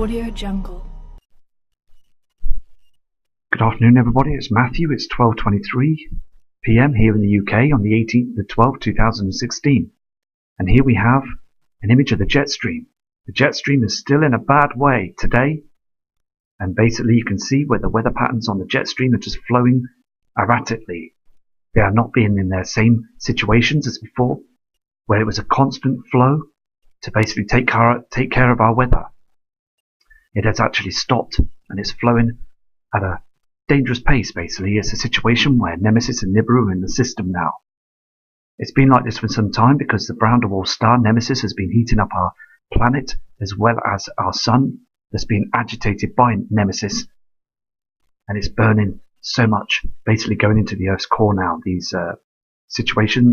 Audio Jungle. Good afternoon, everybody. It's Matthew. It's 12:23 p.m. here in the UK on the 18th of 12th, 2016. And here we have an image of the jet stream. The jet stream is still in a bad way today. And basically you can see where the weather patterns on the jet stream are just flowing erratically. They are not being in their same situations as before, where it was a constant flow to basically take care of our weather. It has actually stopped and it's flowing at a dangerous pace. Basically, it's a situation where Nemesis and Nibiru are in the system now. It's been like this for some time because the brown dwarf star Nemesis has been heating up our planet as well as our sun that's been agitated by Nemesis, and it's burning so much, basically going into the Earth's core now. These situations,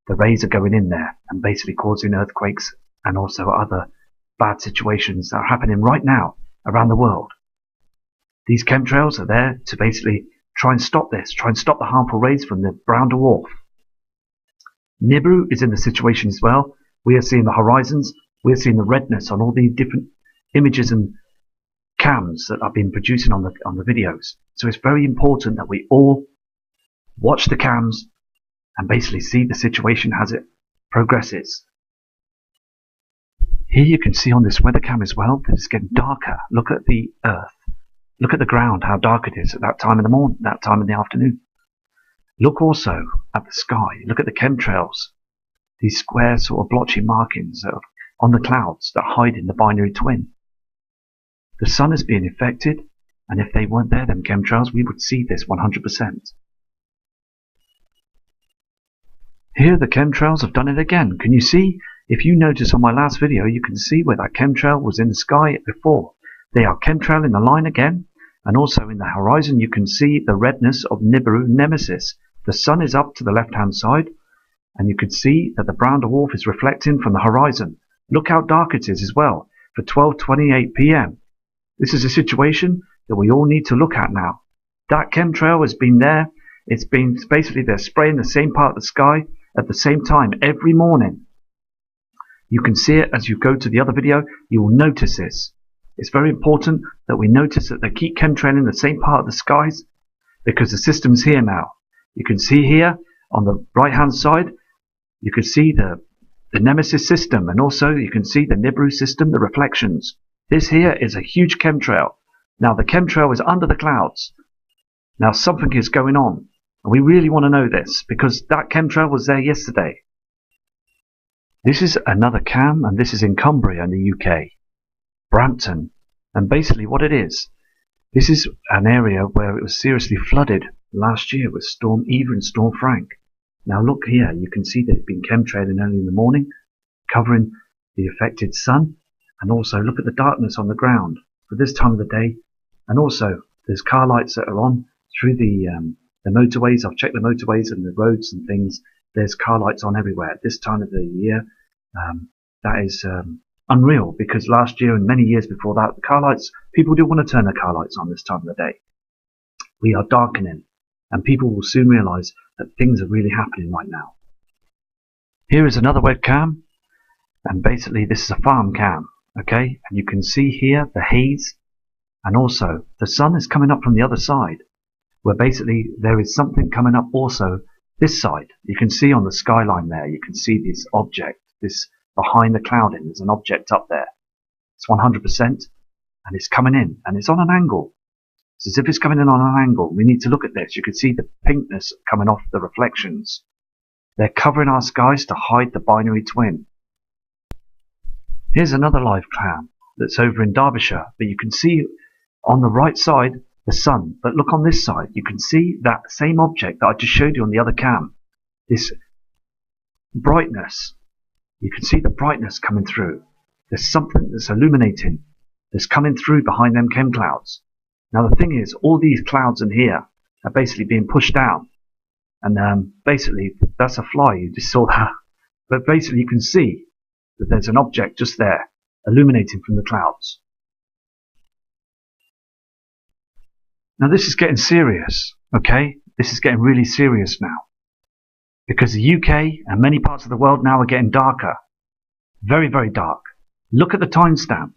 the rays are going in there and basically causing earthquakes and also other bad situations that are happening right now around the world. These chemtrails are there to basically try and stop this, try and stop the harmful rays from the brown dwarf. Nibiru is in the situation as well. We are seeing the horizons, we are seeing the redness on all the different images and cams that I've been producing on the videos. So it's very important that we all watch the cams and basically see the situation as it progresses. Here you can see on this weather cam as well that it's getting darker. Look at the earth. Look at the ground, how dark it is at that time in the morning, that time in the afternoon. Look also at the sky. Look at the chemtrails. These square sort of blotchy markings that are on the clouds that hide in the binary twin. The sun is being affected, and if they weren't there, them chemtrails, we would see this 100%. Here the chemtrails have done it again. Can you see? If you notice on my last video, you can see where that chemtrail was in the sky before. They are chemtrailing the line again, and also in the horizon you can see the redness of Nibiru Nemesis. The sun is up to the left hand side, and you can see that the brown dwarf is reflecting from the horizon. Look how dark it is as well for 12:28 p.m. This is a situation that we all need to look at now. That chemtrail has been there. It's been basically they're spraying the same part of the sky at the same time every morning. You can see it as you go to the other video. You will notice this. It's very important that we notice that they keep chemtrailing the same part of the skies because the system's here now. You can see here on the right hand side, you can see the Nemesis system, and also you can see the Nibiru system, the reflections. This here is a huge chemtrail. Now the chemtrail is under the clouds. Now something is going on, and we really want to know this because that chemtrail was there yesterday. This is another cam, and this is in Cumbria in the UK. Brampton, and basically what it is, this is an area where it was seriously flooded last year with Storm Eva and Storm Frank. Now look here, you can see that it's been chemtrailing early in the morning, covering the affected sun, and also look at the darkness on the ground for this time of the day, and also there's car lights that are on through the motorways. I've checked the motorways and the roads and things. There's car lights on everywhere at this time of the year. That is unreal, because last year and many years before that, the car lights, people do want to turn their car lights on this time of the day. We are darkening, and people will soon realize that things are really happening right now. Here is another webcam, and basically this is a farm cam, okay? And you can see here the haze, and also the sun is coming up from the other side, where basically there is something coming up also this side. You can see on the skyline there, you can see this object, this behind the clouding, there's an object up there. It's 100%, and it's coming in, and it's on an angle. It's as if it's coming in on an angle. We need to look at this. You can see the pinkness coming off the reflections. They're covering our skies to hide the binary twin. Here's another live cam that's over in Derbyshire, but you can see on the right side the sun, but look on this side, you can see that same object that I just showed you on the other cam. This brightness. You can see the brightness coming through. There's something that's illuminating, that's coming through behind them chem clouds. Now the thing is, all these clouds in here are basically being pushed down. And basically, that's a fly, you just saw that. But basically you can see that there's an object just there, illuminating from the clouds. Now this is getting serious, okay? This is getting really serious now. Because the UK and many parts of the world now are getting darker. Very, very dark. Look at the timestamp.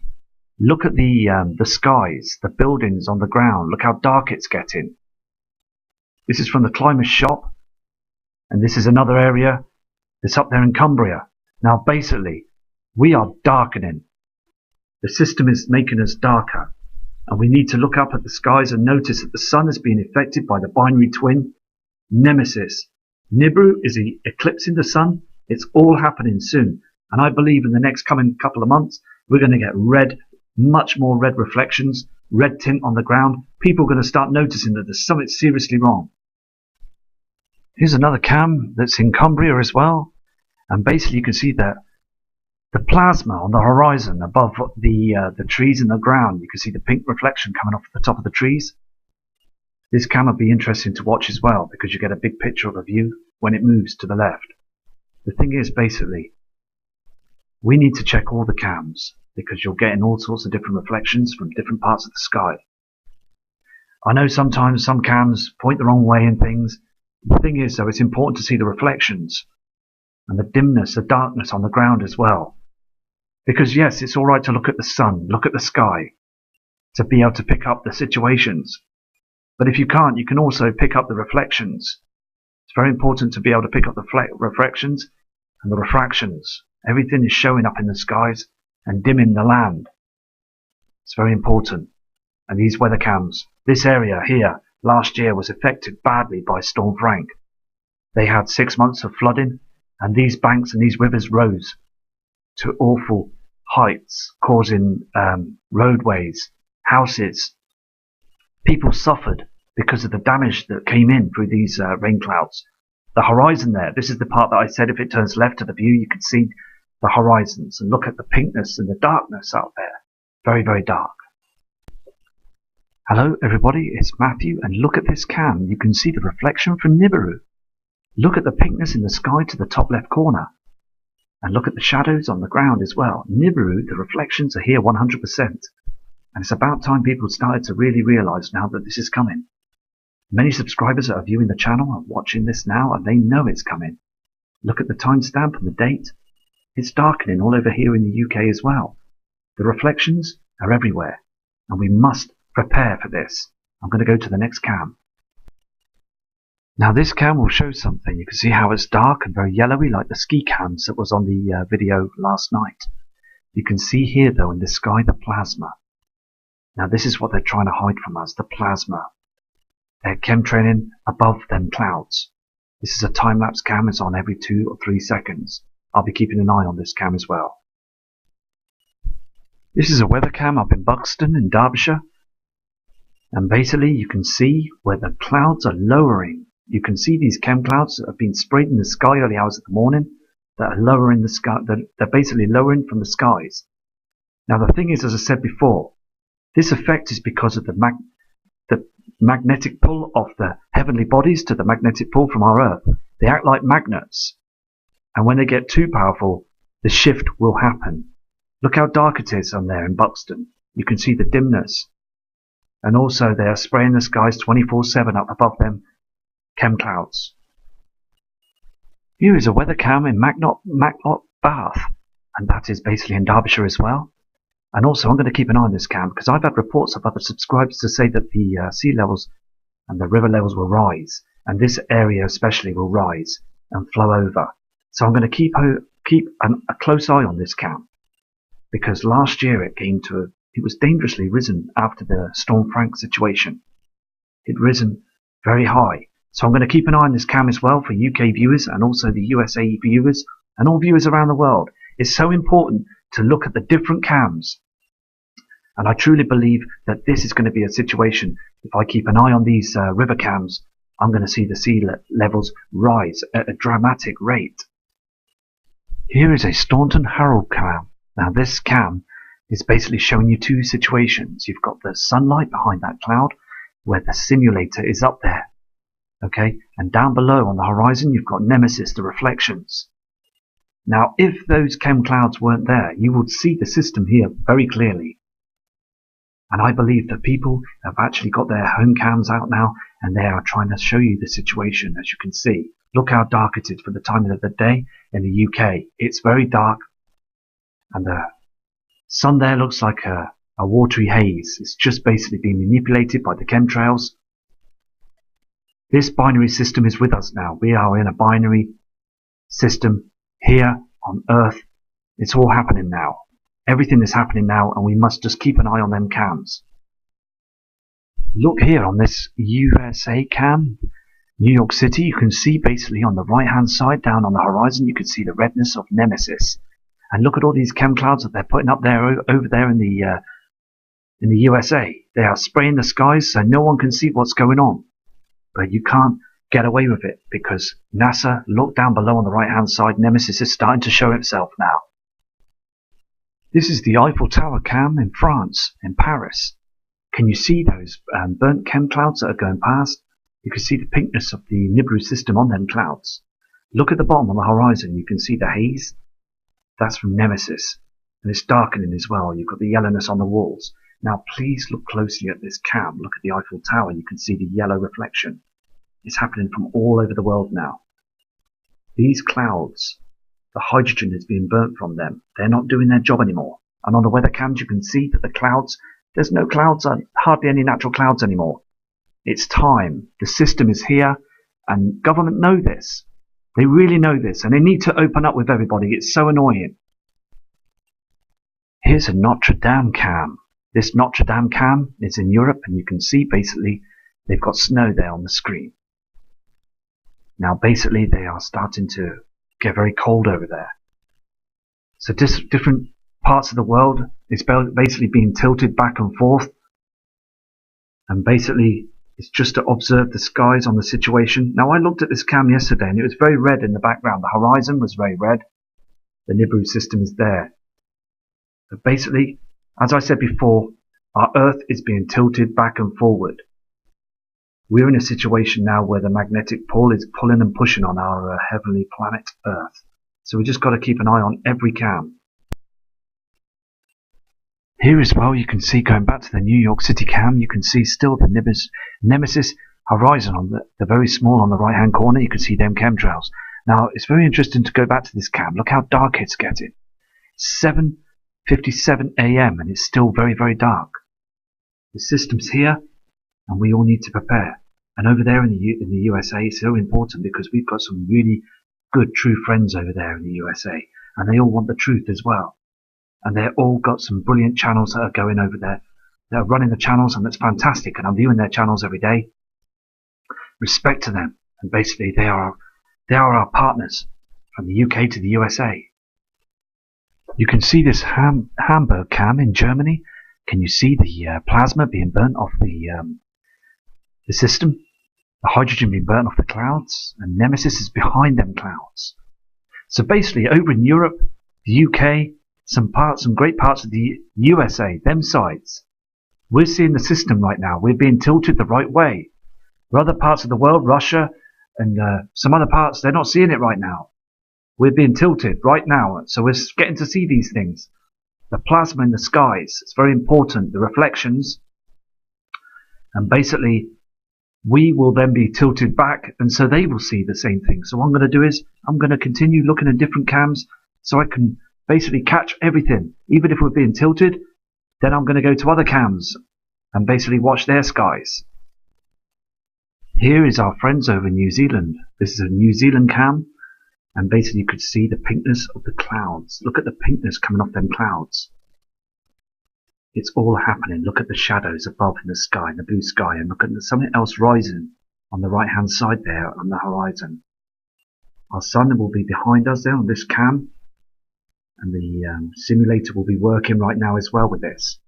Look at the skies, the buildings on the ground. Look how dark it's getting. This is from the climber's shop, and this is another area that's up there in Cumbria. Now basically, we are darkening. The system is making us darker, and we need to look up at the skies and notice that the sun has been affected by the binary twin Nemesis. Nibiru is eclipsing the sun. It's all happening soon, and I believe in the next coming couple of months we're going to get red, much more red reflections, red tint on the ground. People are going to start noticing that there's something seriously wrong. Here's another cam that's in Cumbria as well, and basically you can see that the plasma on the horizon above the trees in the ground. You can see the pink reflection coming off the top of the trees. This cam will be interesting to watch as well, because you get a big picture of a view when it moves to the left. The thing is, basically, we need to check all the cams, because you're getting all sorts of different reflections from different parts of the sky. I know sometimes some cams point the wrong way and things. The thing is, though, it's important to see the reflections and the dimness, the darkness on the ground as well. Because yes, it's alright to look at the sun, look at the sky, to be able to pick up the situations. But if you can't, you can also pick up the reflections. It's very important to be able to pick up the reflections and the refractions. Everything is showing up in the skies and dimming the land. It's very important. And these weather cams, this area here, last year was affected badly by Storm Frank. They had 6 months of flooding, and these banks and these rivers rose to awful heights, causing roadways, houses. People suffered because of the damage that came in through these rain clouds. The horizon there, this is the part that I said if it turns left to the view, you can see the horizons and look at the pinkness and the darkness out there. Very, very dark. Hello everybody, it's Matthew, and look at this cam. You can see the reflection from Nibiru. Look at the pinkness in the sky to the top left corner. And look at the shadows on the ground as well. Nibiru, the reflections are here 100%. And it's about time people started to really realise now that this is coming. Many subscribers that are viewing the channel are watching this now, and they know it's coming. Look at the timestamp and the date. It's darkening all over here in the UK as well. The reflections are everywhere, and we must prepare for this. I'm going to go to the next cam. Now this cam will show something. You can see how it's dark and very yellowy, like the ski cams that was on the video last night. You can see here though in the sky the plasma. Now this is what they're trying to hide from us, the plasma. They're chemtrailing above them clouds. This is a time-lapse cam. It's on every 2 or 3 seconds. I'll be keeping an eye on this cam as well. This is a weather cam up in Buxton in Derbyshire. And basically you can see where the clouds are lowering. You can see these chem clouds that have been sprayed in the sky early hours of the morning that are lowering the sky. They're basically lowering from the skies. Now the thing is, as I said before, this effect is because of the magnetic pull of the heavenly bodies to the magnetic pull from our Earth. They act like magnets. And when they get too powerful, the shift will happen. Look how dark it is on there in Buxton. You can see the dimness. And also they are spraying the skies 24/7 up above them chem clouds. Here is a weather cam in Macnot, Bath, and that is basically in Derbyshire as well. And also I'm going to keep an eye on this cam because I've had reports of other subscribers to say that the sea levels and the river levels will rise, and this area especially will rise and flow over. So I'm going to keep a close eye on this cam, because last year it was dangerously risen after the Storm Frank situation. It risen very high. So I'm going to keep an eye on this cam as well for UK viewers and also the USA viewers and all viewers around the world. It's so important to look at the different cams. And I truly believe that this is going to be a situation, if I keep an eye on these river cams, I'm going to see the sea levels rise at a dramatic rate. Here is a Staunton Harold cam. Now this cam is basically showing you two situations. You've got the sunlight behind that cloud where the simulator is up there. Okay, and down below on the horizon you've got Nemesis, the reflections. Now if those chem clouds weren't there, you would see the system here very clearly. And I believe that people have actually got their home cams out now and they are trying to show you the situation. As you can see, look how dark it is for the time of the day in the UK. It's very dark, and the sun there looks like a watery haze. It's just basically being manipulated by the chemtrails. This binary system is with us now. We are in a binary system here on Earth. It's all happening now. Everything is happening now, and we must just keep an eye on them cams. Look here on this USA cam, New York City. You can see basically on the right hand side down on the horizon, you can see the redness of Nemesis. And look at all these chem clouds that they're putting up there over there in the USA. They are spraying the skies so no one can see what's going on. But you can't get away with it because NASA, look down below on the right hand side, Nemesis is starting to show itself now. This is the Eiffel Tower cam in France, in Paris. Can you see those burnt chem clouds that are going past? You can see the pinkness of the Nibiru system on them clouds. Look at the bottom on the horizon, you can see the haze. That's from Nemesis. And it's darkening as well. You've got the yellowness on the walls. Now please look closely at this cam. Look at the Eiffel Tower. You can see the yellow reflection. It's happening from all over the world now. These clouds, the hydrogen is being burnt from them. They're not doing their job anymore. And on the weather cams you can see that the clouds, there's no clouds, hardly any natural clouds anymore. It's time. The system is here and government know this. They really know this and they need to open up with everybody. It's so annoying. Here's a Notre Dame cam. This Notre Dame cam is in Europe and you can see basically they've got snow there on the screen. Now basically they are starting to get very cold over there. So different parts of the world is basically being tilted back and forth. And basically it's just to observe the skies on the situation. Now I looked at this cam yesterday and it was very red in the background. The horizon was very red. The Nibiru system is there. But basically, as I said before, our Earth is being tilted back and forward. We're in a situation now where the magnetic pull is pulling and pushing on our heavenly planet Earth. So we just got to keep an eye on every cam. Here as well you can see, going back to the New York City cam, you can see still the Nemesis horizon on the very small on the right hand corner. You can see them chemtrails. Now it's very interesting to go back to this cam. Look how dark it's getting. 7:57 AM and it's still very, very dark. The system's here and we all need to prepare. And over there in the USA it's so important because we've got some really good true friends over there in the USA and they all want the truth as well. And they've all got some brilliant channels that are going over there. They're running the channels and that's fantastic and I'm viewing their channels every day. Respect to them. And basically they are our partners from the UK to the USA. You can see this Hamburg cam in Germany. Can you see the plasma being burnt off the system? The hydrogen being burnt off the clouds and Nemesis is behind them clouds. So basically over in Europe, the UK, some great parts of the USA, them sides, we're seeing the system right now. We're being tilted the right way. For other parts of the world, Russia and some other parts, they're not seeing it right now. We're being tilted right now. So we're getting to see these things. The plasma in the skies, it's very important. The reflections. And basically, we will then be tilted back and so they will see the same thing. So what I'm going to do is, I'm going to continue looking at different cams so I can basically catch everything. Even if we're being tilted, then I'm going to go to other cams and basically watch their skies. Here is our friends over in New Zealand. This is a New Zealand cam and basically you could see the pinkness of the clouds. Look at the pinkness coming off them clouds. It's all happening. Look at the shadows above in the sky, in the blue sky, and look at something else rising on the right hand side there on the horizon. Our sun will be behind us there on this cam. And the simulator will be working right now as well with this.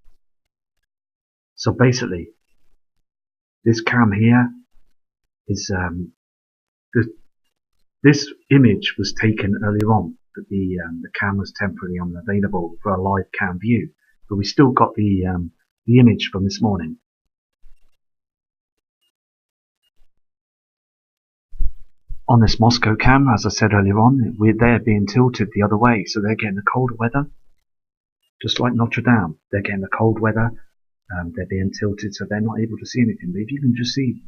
So basically, this cam here is this image was taken earlier on, but the cam was temporarily unavailable for a live cam view. But we still got the image from this morning. On this Moscow cam, as I said earlier on, they're being tilted the other way, so they're getting the cold weather, just like Notre Dame. They're getting the cold weather, they're being tilted, so they're not able to see anything. But if you can just see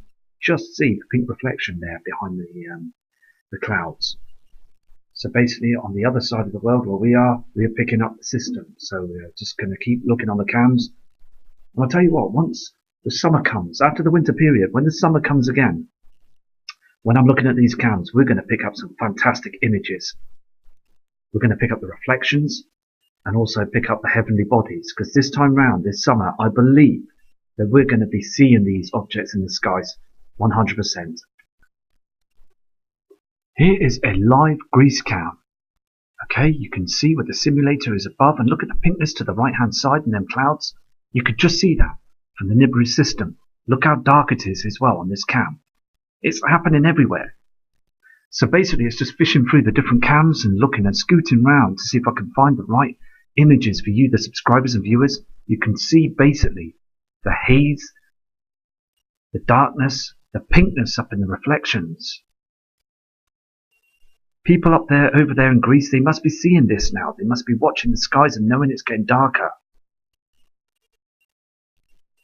the pink reflection there behind the clouds. So basically, on the other side of the world where we are picking up the system. So we're just going to keep looking on the cams And I'll tell you what, once the summer comes, after the winter period, when the summer comes again, when I'm looking at these cams, we're going to pick up some fantastic images. We're going to pick up the reflections and also pick up the heavenly bodies, because this time round, this summer, I believe that we're going to be seeing these objects in the skies 100%. Here is a live grease cam. Okay, you can see where the simulator is above, and look at the pinkness to the right hand side and them clouds. You could just see that from the Nibiru system. Look how dark it is as well on this cam. It's happening everywhere. So basically it's just fishing through the different cams and looking and scooting around to see if I can find the right images for you, the subscribers and viewers. You can see basically the haze, the darkness, the pinkness up in the reflections. People up there, over there in Greece, they must be seeing this now. They must be watching the skies and knowing it's getting darker.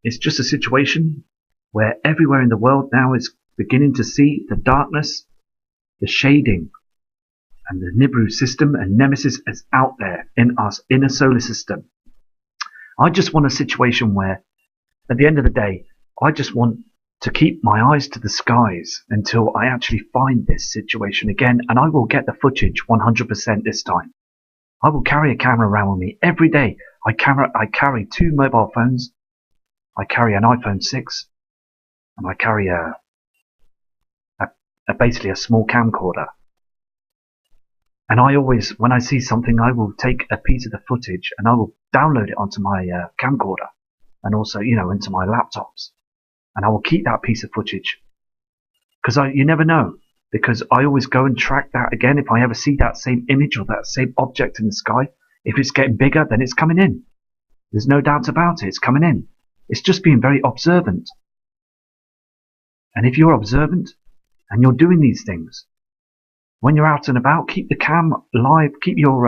It's just a situation where everywhere in the world now is beginning to see the darkness, the shading, and the Nibiru system and Nemesis is out there in our inner solar system. I just want a situation where, at the end of the day, I just want to keep my eyes to the skies until I actually find this situation again, and I will get the footage 100% this time. I will carry a camera around with me every day. I carry 2 mobile phones. I carry an iPhone 6, and I carry basically a small camcorder. And I always, when I see something, I will take a piece of the footage and I will download it onto my camcorder and also, into my laptops. And I will keep that piece of footage because you never know. Because I always go and track that again. If I ever see that same image or that same object in the sky, if it's getting bigger, then it's coming in. There's no doubt about it. It's coming in. It's just being very observant. And if you're observant and you're doing these things, when you're out and about, keep the cam live. Keep your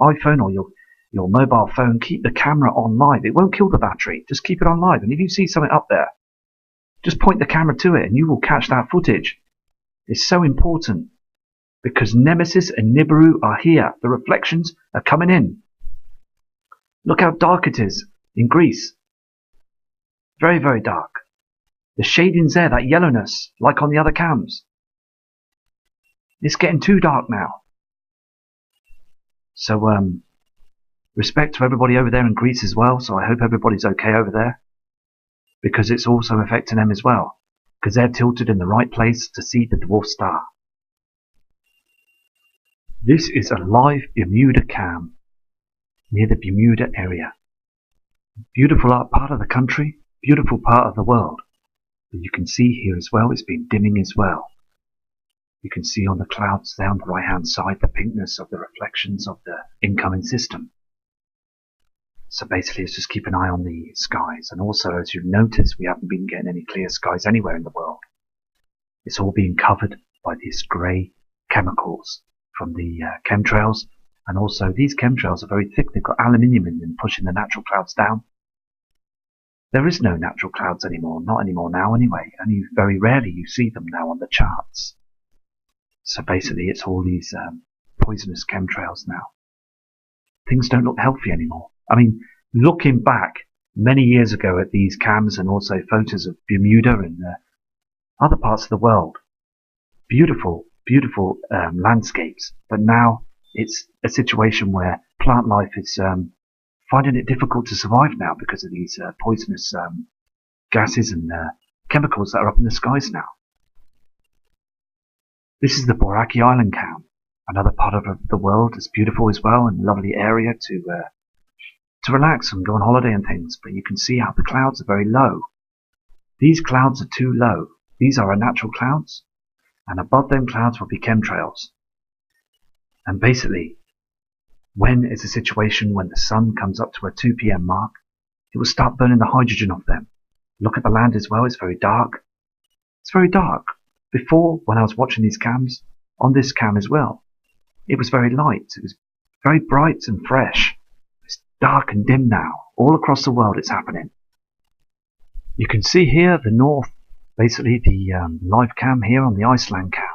iPhone or your mobile phone, keep the camera on live. It won't kill the battery. Just keep it on live. And if you see something up there, just point the camera to it and you will catch that footage. It's so important because Nemesis and Nibiru are here. The reflections are coming in. Look how dark it is in Greece. Very, very dark. The shading's there, that yellowness, like on the other cams. It's getting too dark now. So, respect to everybody over there in Greece as well. So I hope everybody's okay over there. Because it's also affecting them as well. Because they're tilted in the right place to see the dwarf star. This is a live Bermuda cam near the Bermuda area. Beautiful part of the country, beautiful part of the world. But you can see here as well, it's been dimming as well. You can see on the clouds there on the right hand side the pinkness of the reflections of the incoming system. So basically it's just keep an eye on the skies. And also, as you've noticed, we haven't been getting any clear skies anywhere in the world. It's all being covered by these grey chemicals from the chemtrails. And also these chemtrails are very thick. They've got aluminium in them pushing the natural clouds down. There is no natural clouds anymore. Not anymore now anyway. Only very rarely you see them now on the charts. So basically it's all these poisonous chemtrails now. Things don't look healthy anymore. I mean, looking back many years ago at these cams and also photos of Bermuda and other parts of the world, beautiful, beautiful landscapes. But now it's a situation where plant life is finding it difficult to survive now because of these poisonous gases and chemicals that are up in the skies now. This is the Boracay Island cam, another part of the world. It's beautiful as well and a lovely area to relax and go on holiday and things. But you can see how the clouds are very low. These clouds are too low. These are our natural clouds, and above them clouds will be chemtrails. And basically, when it's a situation when the sun comes up to a 2 p.m. mark, it will start burning the hydrogen off them. Look at the land as well. It's very dark. It's very dark. Before, when I was watching these cams, on this cam as well, it was very light. It was very bright and fresh. It's dark and dim now. All across the world it's happening. You can see here the north, basically the live cam here on the Iceland cam.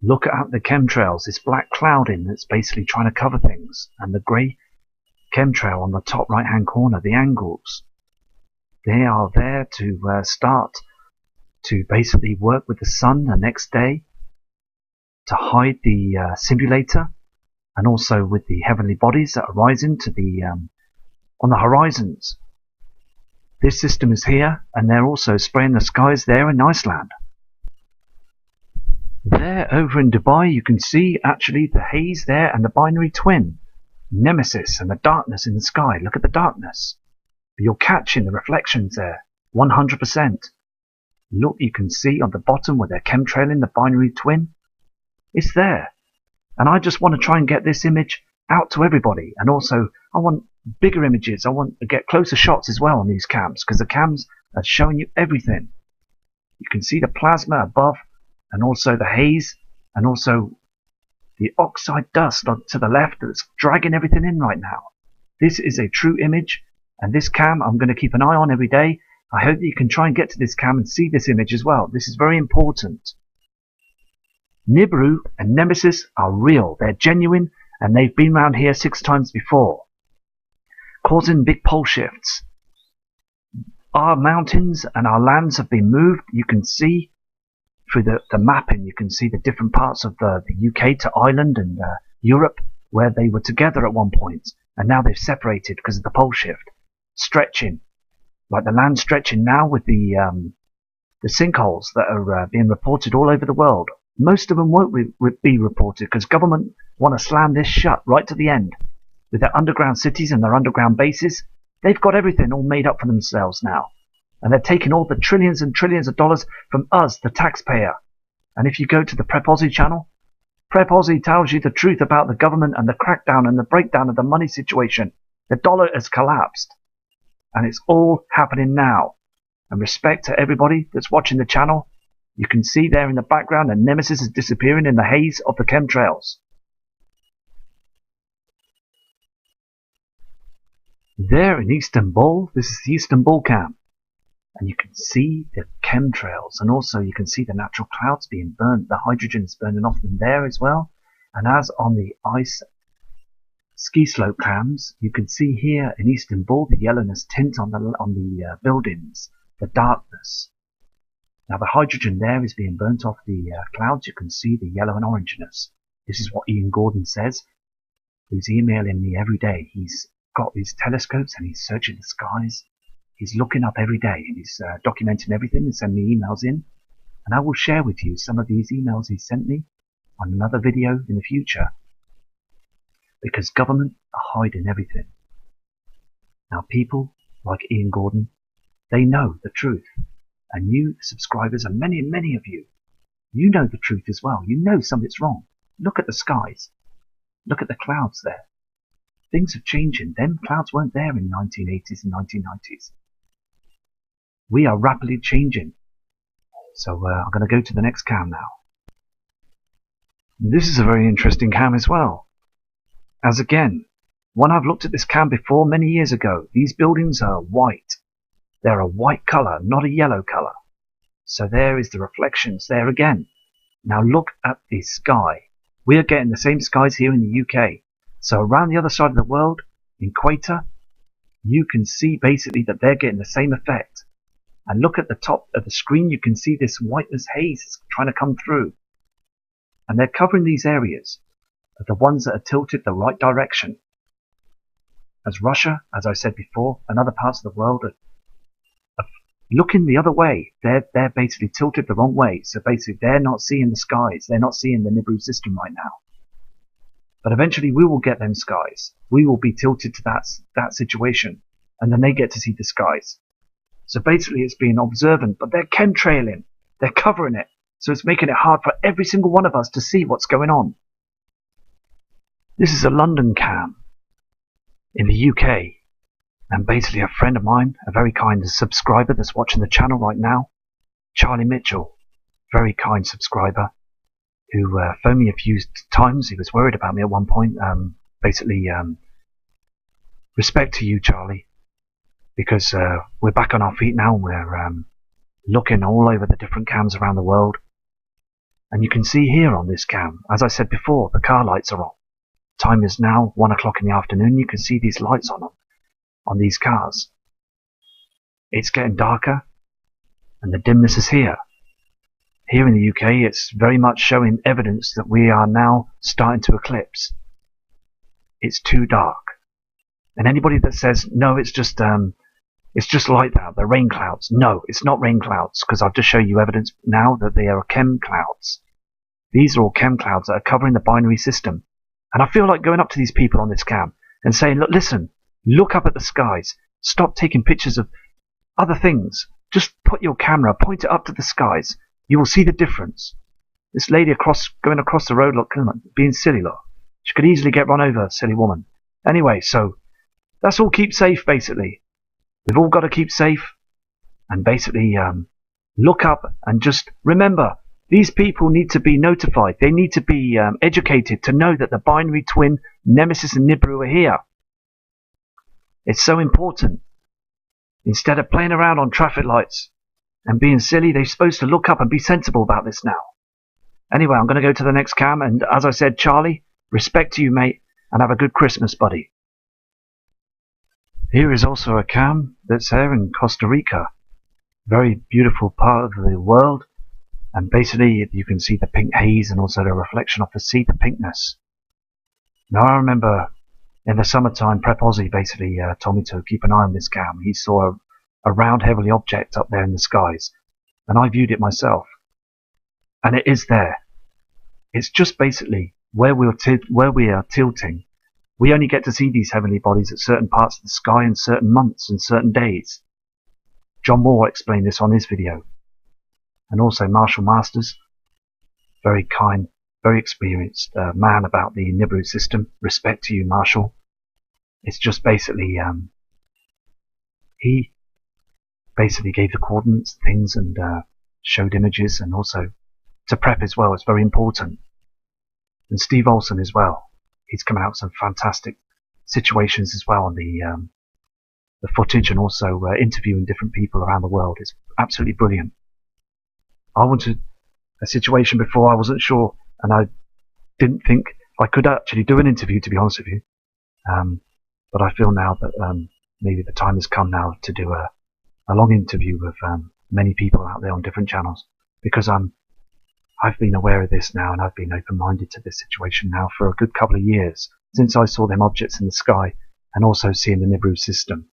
Look at the chemtrails, this black clouding that's basically trying to cover things, and the grey chemtrail on the top right hand corner, the angles. They are there to start to basically work with the sun the next day to hide the simulator, and also with the heavenly bodies that are rising to the on the horizons. This system is here, and they're also spraying the skies there in Iceland. There over in Dubai you can see actually the haze there and the binary twin, Nemesis, and the darkness in the sky. Look at the darkness. But you're catching the reflections there, 100%. Look, you can see on the bottom where they're chemtrailing the binary twin. It's there. And I just want to try and get this image out to everybody. And also, I want bigger images. I want to get closer shots as well on these cams, because the cams are showing you everything. You can see the plasma above, and also the haze, and also the oxide dust to the left that's dragging everything in right now. This is a true image, and this cam I'm going to keep an eye on every day. I hope that you can try and get to this cam and see this image as well. This is very important. Nibiru and Nemesis are real. They're genuine, and they've been around here 6 times before, causing big pole shifts. Our mountains and our lands have been moved. You can see through the mapping, you can see the different parts of the UK to Ireland and Europe, where they were together at one point, and now they've separated because of the pole shift. Stretching, like the land stretching now with the sinkholes that are being reported all over the world. Most of them won't be reported because government want to slam this shut right to the end. With their underground cities and their underground bases, they've got everything all made up for themselves now. And they're taking all the trillions and trillions of dollars from us, the taxpayer. And if you go to the Prep Aussie channel, Prep Aussie tells you the truth about the government and the crackdown and the breakdown of the money situation. The dollar has collapsed. And it's all happening now. And respect to everybody that's watching the channel. You can see there in the background that Nemesis is disappearing in the haze of the chemtrails. There in Istanbul, this is the Istanbul cam. And you can see the chemtrails, and also you can see the natural clouds being burnt. The hydrogen is burning off them there as well. And as on the ice ski slope cams, you can see here in Istanbul the yellowness tint on the buildings, the darkness. Now the hydrogen there is being burnt off the clouds. You can see the yellow and orangeness. This is what Ian Gordon says, who's emailing me every day. He's got these telescopes and he's searching the skies. He's looking up every day, and he's documenting everything and sending me emails in. And I will share with you some of these emails he sent me on another video in the future. Because government are hiding everything. Now people like Ian Gordon, they know the truth. And you subscribers, and many of you, you know the truth as well. You know something's wrong. Look at the skies. Look at the clouds there. Things are changing. Them clouds weren't there in the 1980s and 1990s. We are rapidly changing. So I'm going to go to the next cam now. This is a very interesting cam as well. As again, when I've looked at this cam before many years ago, these buildings are white. They're a white colour, not a yellow colour. So there is the reflections there again. Now look at the sky. We are getting the same skies here in the UK. So around the other side of the world, in Equator, you can see basically that they're getting the same effect. And look at the top of the screen, you can see this whiteness haze trying to come through. And they're covering these areas, the ones that are tilted the right direction. As Russia, as I said before, and other parts of the world are looking the other way. They're basically tilted the wrong way. So basically they're not seeing the skies. They're not seeing the Nibiru system right now. But eventually we will get them skies. We will be tilted to that situation. And then they get to see the skies. So basically it's being observant, but they're chemtrailing. They're covering it. So it's making it hard for every single one of us to see what's going on. This is a London cam in the UK. And basically a friend of mine, a very kind subscriber that's watching the channel right now, Charlie Mitchell, very kind subscriber, who phoned me a few times. He was worried about me at one point. Respect to you, Charlie, because we're back on our feet now. We're looking all over the different cams around the world. And you can see here on this cam, as I said before, the car lights are on. Time is now 1 o'clock in the afternoon. You can see these lights on these cars. it's getting darker and the dimness is here. Here in the UK, it's very much showing evidence that we are now starting to eclipse. It's too dark. And anybody that says, no, it's just like that, they're rain clouds. No, it's not rain clouds, because I've just shown you evidence now that they are chem clouds. These are all chem clouds that are covering the binary system. And I feel like going up to these people on this cam and saying, look, listen, look up at the skies. Stop taking pictures of other things. Just put your camera, point it up to the skies. You will see the difference. This lady going across the road, look, being silly, look. She could easily get run over, silly woman. Anyway, so that's all. Keep safe, basically. We've all got to keep safe. And basically, look up and just remember, these people need to be notified. They need to be educated to know that the binary twin Nemesis and Nibiru are here. It's so important. Instead of playing around on traffic lights and being silly, they're supposed to look up and be sensible about this now. Anyway, I'm going to go to the next cam, and as I said, Charlie, respect to you, mate, and have a good Christmas, buddy. Here is also a cam that's here in Costa Rica. Very beautiful part of the world. And basically, you can see the pink haze and also the reflection of the sea, the pinkness. Now, I remember in the summertime, Prep Aussie basically told me to keep an eye on this cam. He saw a round, heavy object up there in the skies. And I viewed it myself. And it is there. It's just basically where we are tilting. We only get to see these heavenly bodies at certain parts of the sky in certain months and certain days. John Moore explained this on his video. And also Marshall Masters, very kind, very experienced man about the Nibiru system. Respect to you, Marshall. It's just basically, he basically gave the coordinates, things, and showed images, and also to Prep as well. It's very important. And Steve Olson as well. He's coming out with some fantastic situations as well on the footage, and also interviewing different people around the world. It's absolutely brilliant. I wanted a situation before, I wasn't sure, and I didn't think I could actually do an interview, to be honest with you. But I feel now that maybe the time has come now to do a long interview with many people out there on different channels, because I've been aware of this now, and I've been open-minded to this situation now for a good couple of years, since I saw them objects in the sky, and also seeing the Nibiru system.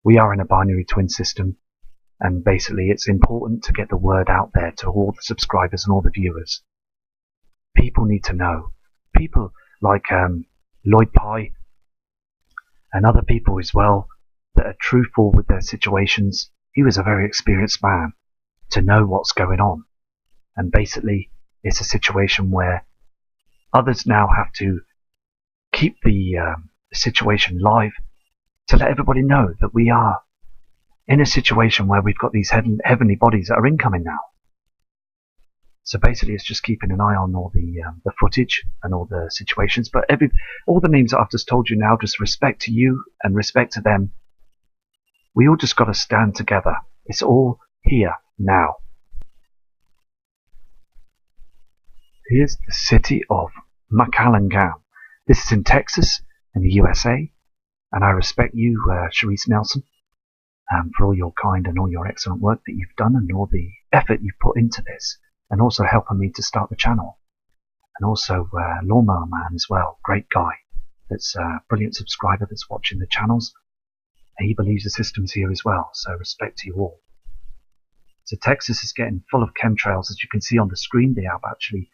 We are in a binary twin system, and basically it's important to get the word out there to all the subscribers and all the viewers. People need to know. People like Lloyd Pye and other people as well that are truthful with their situations. He was a very experienced man to know what's going on. And basically it's a situation where others now have to keep the situation live to let everybody know that we are in a situation where we've got these heavenly bodies that are incoming now. So basically it's just keeping an eye on all the footage and all the situations. But all the names that I've just told you now, just respect to you and respect to them. We all just got to stand together. It's all here now. Here's the city of McAllen. This is in Texas, in the USA. And I respect you, Sharice Nelson, for all your kind and all your excellent work that you've done, and all the effort you've put into this, and also helping me to start the channel. And also Lawnmower Man as well, great guy, that's a brilliant subscriber that's watching the channels, and he believes the system's here as well, so respect to you all. So Texas is getting full of chemtrails, as you can see on the screen. They are actually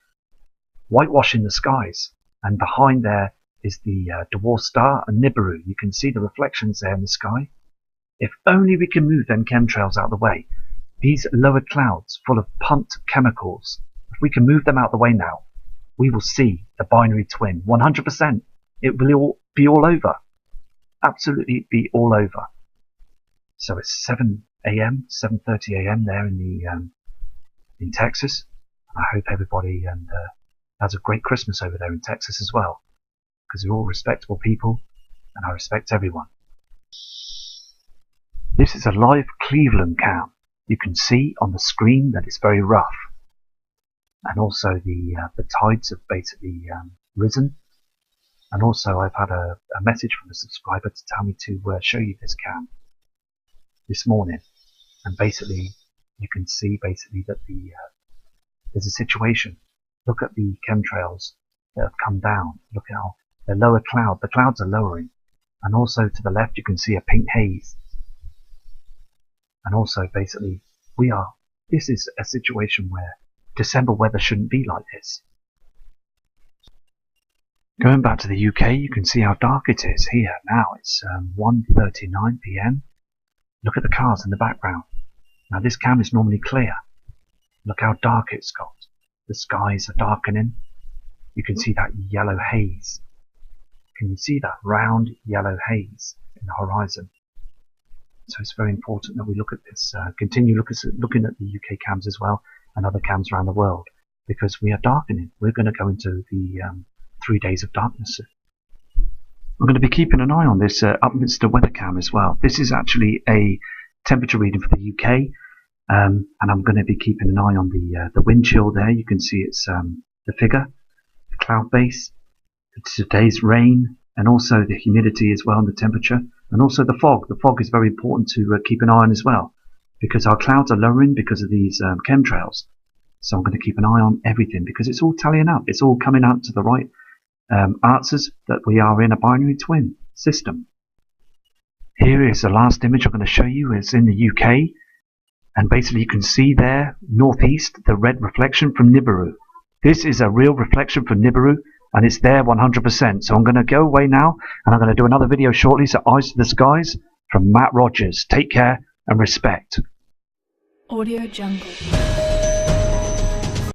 whitewashing the skies, and behind there is the dwarf star and Nibiru. You can see the reflections there in the sky. If only we can move them chemtrails out of the way. These lower clouds full of pumped chemicals, if we can move them out of the way now, we will see the binary twin 100%. It will be all over. Absolutely be all over. So it's 7 a.m., 7:30 a.m. there in Texas. I hope everybody has a great Christmas over there in Texas as well, because they're all respectable people, and I respect everyone. This is a live Cleveland cam. You can see on the screen that it's very rough, and also the tides have basically risen. And also I've had a message from a subscriber to tell me to show you this cam. this morning, and basically you can see basically that there's a situation. Look at the chemtrails that have come down. Look how the lower cloud, the clouds are lowering, and also to the left you can see a pink haze. And also basically this is a situation where December weather shouldn't be like this. Going back to the UK, you can see how dark it is here. Now it's 1:39 PM. Look at the cars in the background. Now this cam is normally clear. Look how dark it's got. The skies are darkening. You can see that yellow haze. Can you see that round yellow haze in the horizon? So it's very important that we look at this, continue looking at the UK cams as well, and other cams around the world, because we are darkening. We're going to go into the 3 days of darkness. I'm going to be keeping an eye on this Upminster weather cam as well. This is actually a temperature reading for the UK, and I'm going to be keeping an eye on the wind chill there. You can see it's the figure, the cloud base, today's rain, and also the humidity as well, and the temperature, and also the fog. The fog is very important to keep an eye on as well, because our clouds are lowering because of these chemtrails. So I'm going to keep an eye on everything, because it's all tallying up. It's all coming out to the right answers that we are in a binary twin system. Here is the last image I'm going to show you. It's in the UK, and basically you can see there northeast the red reflection from Nibiru. This is a real reflection from Nibiru, and it's there 100%. So I'm going to go away now, and I'm going to do another video shortly. So Eyes to the Skies from Matt Rogers. Take care and respect. Audio Jungle.